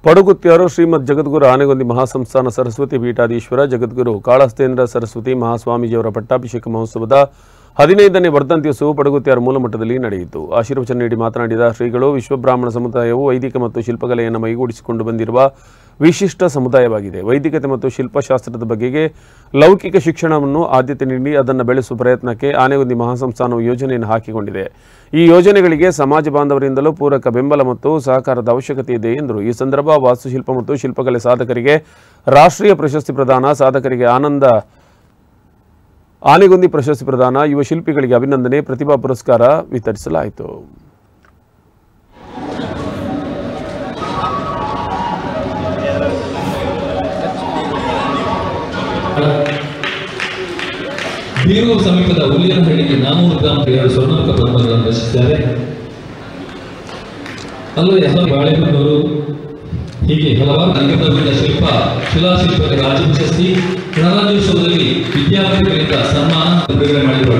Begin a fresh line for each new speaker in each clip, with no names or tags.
ಪಡುಗುತ್ತಿಯಾರು ಶ್ರೀಮದ್ ಜಗದ್ಗುರು ಆನೆಗೊಂದಿ ಮಹಾಸಂಸ್ಥಾನ ಸರಸ್ವತಿ ಪೀಠಾಧೀಶ್ವರ ಜಗದ್ಗುರು ಕಾಳಹಸ್ತೇಂದ್ರ ಸರಸ್ವತಿ ಮಹಾಸ್ವಾಮೀಜಿಯವರ ಪಟ್ಟಾಭಿಷೇಕ ಮಹೋತ್ಸವದ 15ನೇ ವರ್ಧಂತ್ಯೋತ್ಸವ ಪಡುಗುತ್ತಿಯಾರು ಮೂಲಮಟ್ಟದಲ್ಲಿ ನಡೆಯಿತು. ಆಶೀರ್ವಚನ ನೀಡಿ ಮಾತನಾಡಿದ ಶ್ರೀಗಳು, ವಿಶ್ವಬ್ರಾಹ್ಮಣ ಸಮುದಾಯವು ವೈದಿಕ ಮತ್ತು ಶಿಲ್ಪಕಲೆಯನ್ನು ಮೈಗೂಡಿಸಿಕೊಂಡು ಬಂದಿರುವ ವಿಶಿಷ್ಟ ಸಮುದಾಯವಾಗಿದೆ. ವೈದಿಕತೆ ಮತ್ತು ಶಿಲ್ಪಶಾಸ್ತ್ರದ ಬಗೆಗೆ ಲೌಕಿಕ ಶಿಕ್ಷಣವನ್ನು ಆದ್ಯತೆ ನೀಡಿ ಅದನ್ನು ಬೆಳೆಸುವ ಪ್ರಯತ್ನಕ್ಕೆ ಆನೆಗೊಂದಿ ಮಹಾಸಂಸ್ಥಾನವು ಯೋಜನೆಯನ್ನು ಹಾಕಿಕೊಂಡಿದೆ. ಈ ಯೋಜನೆಗಳಿಗೆ ಸಮಾಜ ಬಾಂಧವರಿಂದಲೂ ಪೂರಕ ಬೆಂಬಲ ಮತ್ತು ಸಹಕಾರದ ಅವಶ್ಯಕತೆ ಇದೆ ಎಂದರು. ಈ ಸಂದರ್ಭ ವಾಸ್ತುಶಿಲ್ಪ ಮತ್ತು ಶಿಲ್ಪಕಲೆ ಸಾಧಕರಿಗೆ ರಾಷ್ಟ್ರೀಯ ಪ್ರಶಸ್ತಿ ಪ್ರದಾನ, ಸಾಧಕರಿಗೆ ಆನೆಗೊಂದಿ ಪ್ರಶಸ್ತಿ ಪ್ರದಾನ, ಯುವ ಶಿಲ್ಪಿಗಳಿಗೆ ಅಭಿನಂದನೆ, ಪ್ರತಿಭಾ ಪುರಸ್ಕಾರ ವಿತರಿಸಲಾಯಿತು.
ಬೀರೂರು ಸಮೀಪದ ಹುಲಿಯನಹಳ್ಳಿಗೆ 400 ಗ್ರಾಂ 2 ಸ್ವರ್ಣಕ ಪದ್ಮಗಳನ್ನು ರಚಿಸಿದ್ದಾರೆ. ಅಲ್ಲದೆ ಬಾಳೆಹೊನ್ನೂರು ಹೀಗೆ ಹಲವಾರು ರಂಗಭೂಮಿಯ ಶಿಲಾಶಿಲ್ಪಕ್ಕೆ ರಾಜ್ಯ ಪ್ರಶಸ್ತಿ, ಗಣರಾಜ್ಯೋತ್ಸವದಲ್ಲಿ ವಿದ್ಯಾರ್ಥಿಗಳಿಂದ ಸನ್ಮಾನ ಬಿಡುಗಡೆ ಮಾಡಿರುವ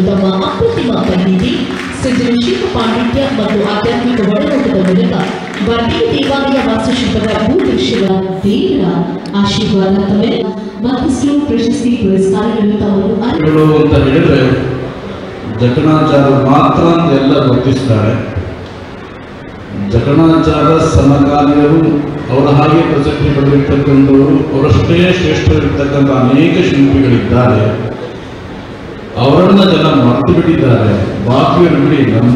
ತಮ್ಮ ಅಪ್ರತಿಮ ಪರಿಣಿತಿ, ಸೃಜನಶೀಲ ಪಾಂಡಿತ್ಯ ಮತ್ತು ಆಧ್ಯಾತ್ಮಿಕ ಒಳನೋಟದ ಮೂಲಕ ವರ್ಧಿ ದೇವಾಲಯ ವಾಸ್ತುಶಿಲ್ಪದ ಭೂದೃಶ್ಯಗಳ ದೇವರ ಆಶೀರ್ವಾದ ಮತ್ತಷ್ಟು ಪ್ರಶಸ್ತಿ ಪುರಸ್ಕಾರಗಳು
ಅಂತ ಹೇಳಿದ್ರೆ ಜಕಣಾಚಾರ್ಯರು ಮಾತ್ರ ಎಲ್ಲ ಗುರುತಿಸ್ತಾರೆ. ಜಕಣಾಚಾರ್ಯ ಸಮಕಾಲೀನರು, ಅವರ ಹಾಗೆ ಪ್ರಸಕ್ತಿ ಪಡೆದಿರ್ತಕ್ಕಂಥವರು, ಅವರಷ್ಟೇ ಶ್ರೇಷ್ಠರಿರ್ತಕ್ಕಂಥ ಅನೇಕ ಶಿಲ್ಪಿಗಳಿದ್ದಾರೆ. ಅವರನ್ನ ಜನ ಮರೆತು ಬಿಟ್ಟಿದ್ದಾರೆ. ಬಾಕಿಯನ್ನು ಬಿಡಿ